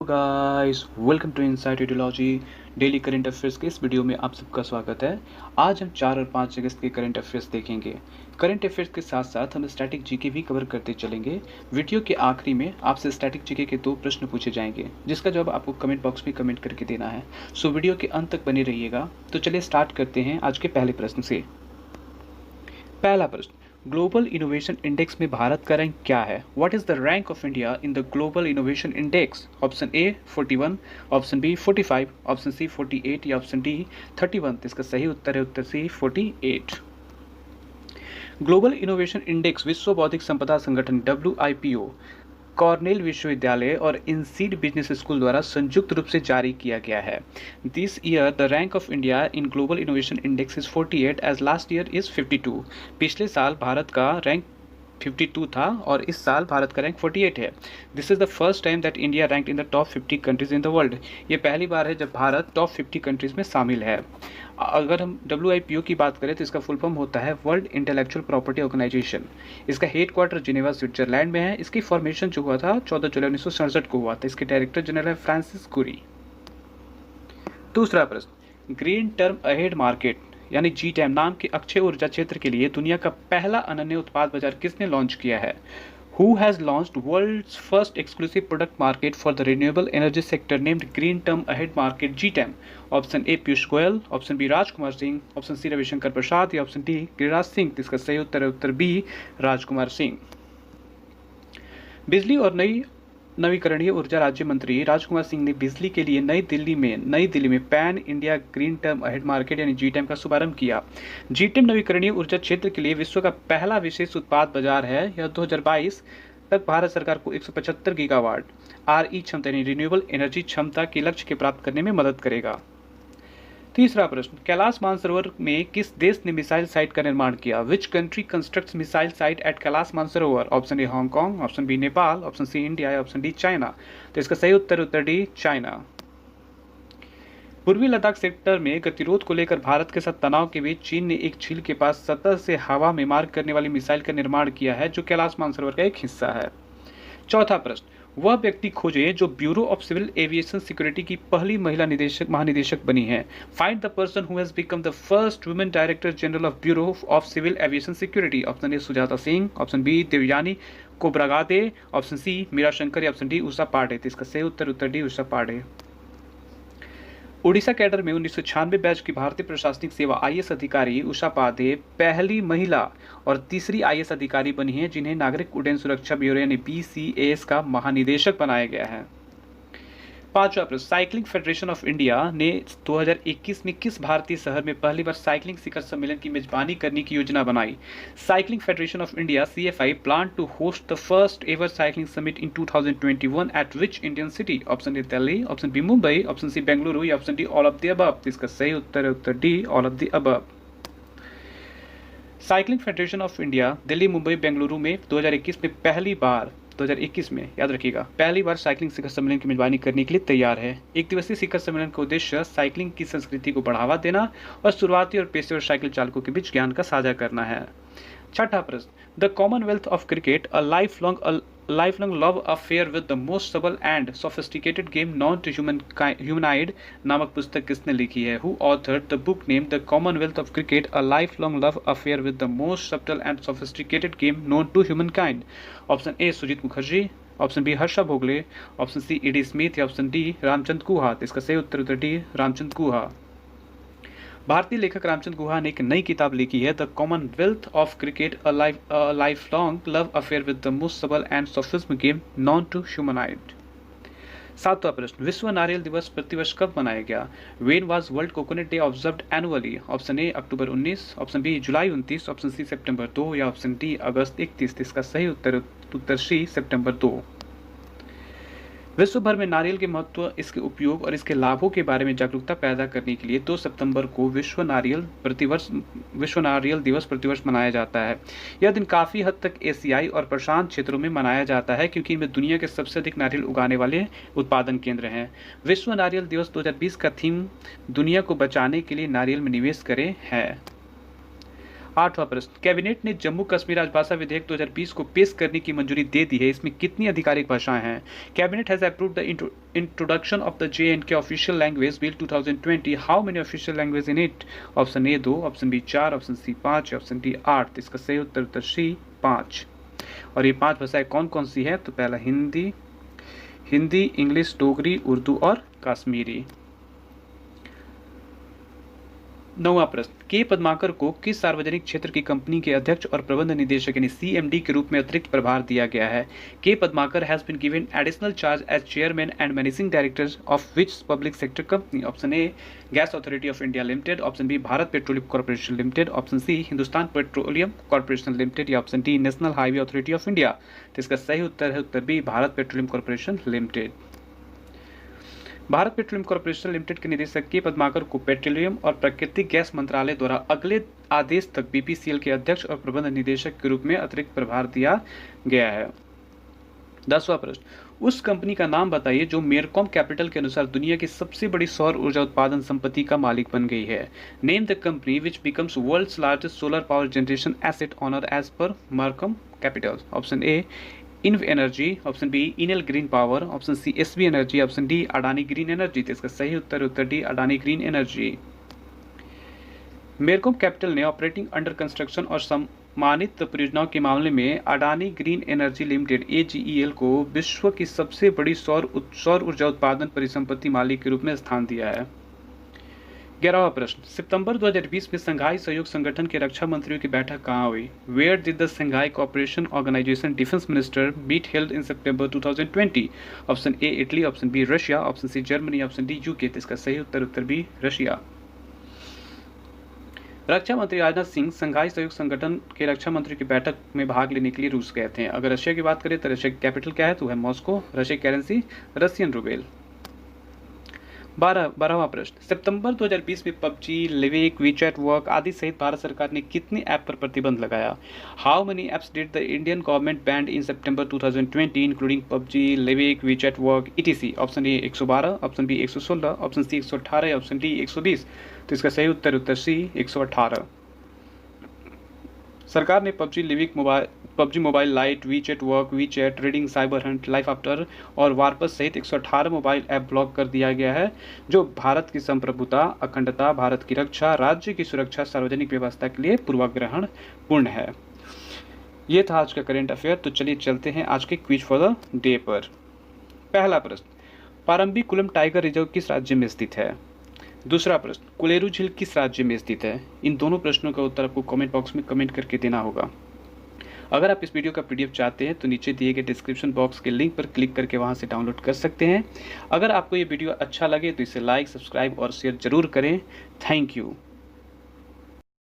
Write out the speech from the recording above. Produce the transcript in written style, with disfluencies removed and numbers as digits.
Guys, welcome to insight ideology. Daily current affairs के इस video में आप सबका स्वागत है। आज हम 4 और 5 अगस्त के करंट अफेयर्स देखेंगे। करंट अफेयर्स के साथ साथ हम स्टैटिक जीके भी कवर करते चलेंगे। वीडियो के आखिरी में आपसे स्टैटिक जीके के 2 प्रश्न पूछे जाएंगे, जिसका जवाब आपको कमेंट बॉक्स में कमेंट करके देना है। सो वीडियो के अंत तक बने रहिएगा। तो चलिए स्टार्ट करते हैं आज के पहले प्रश्न से। पहला प्रश्न, ग्लोबल इनोवेशन इंडेक्स में भारत का रैंक क्या है? What is the rank of India in the global innovation index? Option A 41, option B 45, option C 48 या ऑप्शन डी 31। इसका सही उत्तर है उत्तर सी 48। ग्लोबल इनोवेशन इंडेक्स विश्व बौद्धिक संपदा संगठन WIPO, कॉर्नेल विश्वविद्यालय और इनसीड बिजनेस स्कूल द्वारा संयुक्त रूप से जारी किया गया है। This year the rank of India in global innovation index is 48 as last year is 52। पिछले साल भारत का रैंक 52 था और इस साल भारत का रैंक 48 है। This is the first time that India ranked in the top 50 countries in the world. ये पहली बार है जब भारत टॉप 50 कंट्रीज में शामिल है। अगर हम WIPO की बात करें तो इसका फुल फॉर्म होता है वर्ल्ड इंटेलेक्चुअल प्रॉपर्टी ऑर्गेनाइजेशन। इसका हेडक्वार्टर जिनेवा स्विट्जरलैंड में है। इसकी फॉर्मेशन जो हुआ था 14 जुलाई 1967 को हुआ था। इसके डायरेक्टर जनरल है फ्रांसिस कुरी। दूसरा प्रश्न, ग्रीन टर्म अहेड मार्केट यानी GTAM नाम के अक्षय ऊर्जा क्षेत्र के लिए दुनिया का पहला अनन्य उत्पाद बाजार किसने लॉन्च किया है? Who has launched world's first exclusive product market for the renewable energy sector named Green Term Ahead Market GTAM? Option A Piyush Goyal, option B Rajkumar Singh, option C Ravishankar Prasad या ऑप्शन डी गिरिराज सिंह। इसका सही उत्तर है उत्तर बी राजकुमार सिंह। बिजली और नवीकरणीय ऊर्जा राज्य मंत्री राजकुमार सिंह ने बिजली के लिए नई दिल्ली में pan India green term ahead market यानी GTAM का शुभारंभ किया। GTAM नवीकरणीय ऊर्जा क्षेत्र के लिए विश्व का पहला विशेष उत्पाद बाजार है। यह 2022 तक भारत सरकार को 175 गीगावाट RE क्षमता यानी रिन्यूएबल एनर्जी क्षमता के लक्ष्य के प्राप्त करने में मदद करेगा। तीसरा प्रश्न, कैलाश मानसरोवर में किस देश ने मिसाइल साइट का निर्माण किया? Which country constructs missile site at Kailash Mansarovar? Option A Hong Kong, option B Nepal, option C India या ऑप्शन डी चाइना। तो इसका सही उत्तर डी चाइना। पूर्वी लद्दाख सेक्टर में गतिरोध को लेकर भारत के साथ तनाव के बीच चीन ने एक झील के पास सतह से हवा में मार करने वाली मिसाइल का निर्माण किया है, जो कैलाश मानसरोवर का एक हिस्सा है। चौथा प्रश्न, वह व्यक्ति खोजें जो bureau of civil aviation security की पहली महिला महानिदेशक बनी है। Find the person who has become the first women director general of bureau of civil aviation security. Option A Sujata Singh, option B Devyani Khobragade, option C Meera Shankar या ऑप्शन डी उषा पांडे। इसका सही उत्तर डी उषा पांडे। उड़ीसा कैडर में 1996 बैच की भारतीय प्रशासनिक सेवा IAS अधिकारी उषा पांडे पहली महिला और तीसरी IAS अधिकारी बनी है जिन्हें नागरिक उड्डयन सुरक्षा ब्यूरो यानी BCAS का महानिदेशक बनाया गया है। पांचवा प्रश्न, साइकिलिंग फेडरेशन ऑफ इंडिया ने 2021 में किस भारतीय शहर में पहली बार साइकिलिंग शिखर सम्मेलन की मेजबानी करने की योजना बनाई? Cycling federation of India CFI plan to host the first ever cycling summit in 2021 at which Indian city? Option A Delhi, option B Mumbai, option C Bengaluru या option D all of the above. इसका सही उत्तर है उत्तर D all of the above. Cycling federation of India Delhi, Mumbai, Bengaluru में 2021 में याद रखिएगा पहली बार साइकिलिंग शिखर सम्मेलन की मेजबानी करने के लिए तैयार है। एक दिवसीय शिखर सम्मेलन का उद्देश्य साइकिलिंग की संस्कृति को बढ़ावा देना और शुरुआती और पेशेवर साइकिल चालकों के बीच ज्ञान का साझा करना है। छठा प्रश्न, the commonwealth of cricket a lifelong love affair with the most subtle and sophisticated game known to humankind नामक पुस्तक किसने लिखी है? Who authored the book name the commonwealth of cricket a lifelong love affair with the most subtle and sophisticated game known to humankind? Option A Sujit Mukherjee, option B Harsha Bhogle, option C ED Smith या option D Ramachandra Guha. इसका सही उत्तर D Ramachandra गुहा। भारतीय लेखक रामचंद्र गुहा ने एक नई किताब लिखी है the commonwealth of cricket a life long love affair with the most subtle and sophisticated game known to humankind. सातवां प्रश्न, विश्व नारियल दिवस प्रतिवर्ष कब मनाया गया? When was world coconut day observed annually? Option A October 19, option B July 29, option C September 2 या ऑप्शन डी अगस्त 31। इसका सही उत्तर सी सितंबर 2। विश्व भर में नारियल के महत्व, इसके उपयोग और इसके लाभों के बारे में जागरूकता पैदा करने के लिए 2 सितंबर को विश्व नारियल दिवस प्रतिवर्ष मनाया जाता है। यह दिन काफ़ी हद तक एशियाई और प्रशांत क्षेत्रों में मनाया जाता है क्योंकि इनमें दुनिया के सबसे अधिक नारियल उगाने वाले उत्पादन केंद्र हैं। विश्व नारियल दिवस 2020 का थीम दुनिया को बचाने के लिए नारियल में निवेश करें है। 8वां प्रश्न, कैबिनेट ने जम्मू कश्मीर राजभाषा विधेयक 2020 को पेश करने की मंजूरी दे दी है, इसमें कितनी आधिकारिक भाषाएं हैं? Cabinet has approved the introduction of the J&K official language bill 2020, how many official language in it? Option A 2, option B 4, option C 5, option D 8। इसका सही उत्तर सी 5। और ये 5 भाषाएं कौन कौन सी है? तो पहला हिंदी, इंग्लिश, डोगरी, उर्दू और कश्मीरी। 9वां प्रश्न, के पद्माकर को किस सार्वजनिक क्षेत्र की कंपनी के अध्यक्ष और प्रबंध निदेशक यानी CMD के रूप में अतिरिक्त प्रभार दिया गया है? K Padmakar has been given additional charge as chairman and managing director of which public sector company? Option A gas authority of India limited, option B Bharat petroleum corporation limited, option C Hindustan petroleum corporation limited या option D national highway authority of India. तो इसका सही उत्तर है उत्तर B Bharat petroleum corporation limited. Bharat petroleum corporation limited के निदेशक के पद्माकर को पेट्रोलियम और प्राकृतिक गैस मंत्रालय द्वारा अगले आदेश तक BPCL के अध्यक्ष और प्रबंध निदेशक के रूप में अतिरिक्त प्रभार दिया गया है। 10वां प्रश्न, उस कंपनी का नाम बताइए जो मेरकॉम कैपिटल के अनुसार दुनिया की सबसे बड़ी सौर ऊर्जा उत्पादन संपत्ति का मालिक बन गई है। Name the company which becomes world's largest solar power generation asset owner as per Mercom capital. Option A इन्व energy, option B Enel green power, option C SB energy, option D Adani green energy. तो इसका सही उत्तर D Adani green energy. Mercom capital ने operating under construction और सम्मानित परियोजनाओं के मामले में Adani green energy limited AGEL को विश्व की सबसे बड़ी सौर ऊर्जा उत्पादन परिसंपत्ति मालिक के रूप में स्थान दिया है। 11वां प्रश्न, सितंबर 2020 में संघाई सहयोग संगठन के रक्षा मंत्रियों की बैठक कहाँ हुई? Where did the Shanghai cooperation organisation defence minister meet held in September 2020? Option A Italy, option B Russia, option C Germany, option D UK। तो इसका सही उत्तर बी रशिया। रक्षा मंत्री राजनाथ सिंह संघाई सहयोग संगठन के रक्षा मंत्री की बैठक में भाग लेने के लिए रूस गए थे। अगर रशिया की बात करें तो रशिया की कैपिटल क्या है? तो है मॉस्को। रशिया की करेंसी रशियन रूबेल। 12वां प्रश्न, सितंबर 2020 में PUBG, लिविक, वीचैट वर्क आदि सहित भारत सरकार ने कितने ऐप पर प्रतिबंध लगाया? How many apps did the Indian government banned in September 2020 इंक्लूडिंग PUBG, Livik, WeChat work etc? Option A 112, option B 116, option C 118, option D 120। तो इसका सही उत्तर सी 118। सरकार ने PUBG mobile light, WeChat work, WeChat reading, cyber Hunt, life after और वारपस सहित 118 mobile app block कर दिया गया है जो भारत की संप्रभुता, अखंडता, भारत की रक्षा, राज्य की सुरक्षा, सार्वजनिक व्यवस्था के लिए पूर्वाग्रहण पूर्ण है। ये था आज का करंट अफेयर। तो चलिए चलते हैं आज के क्विज फॉर द डे पर। पहला प्रश्न, पारंबीकुलम टाइगर रिजर्व किस राज्य में स्थित है? दूसरा प्रश्न, कोलेरू झील किस राज्य में स्थित है? इन दोनों प्रश्नों का उत्तर आपको कमेंट बॉक्स में कमेंट करके देना होगा। अगर आप इस वीडियो का PDF चाहते हैं तो नीचे दिए गए डिस्क्रिप्शन बॉक्स के लिंक पर क्लिक करके वहां से डाउनलोड कर सकते हैं। अगर आपको ये वीडियो अच्छा लगे तो इसे लाइक, सब्सक्राइब और शेयर जरूर करें। Thank you.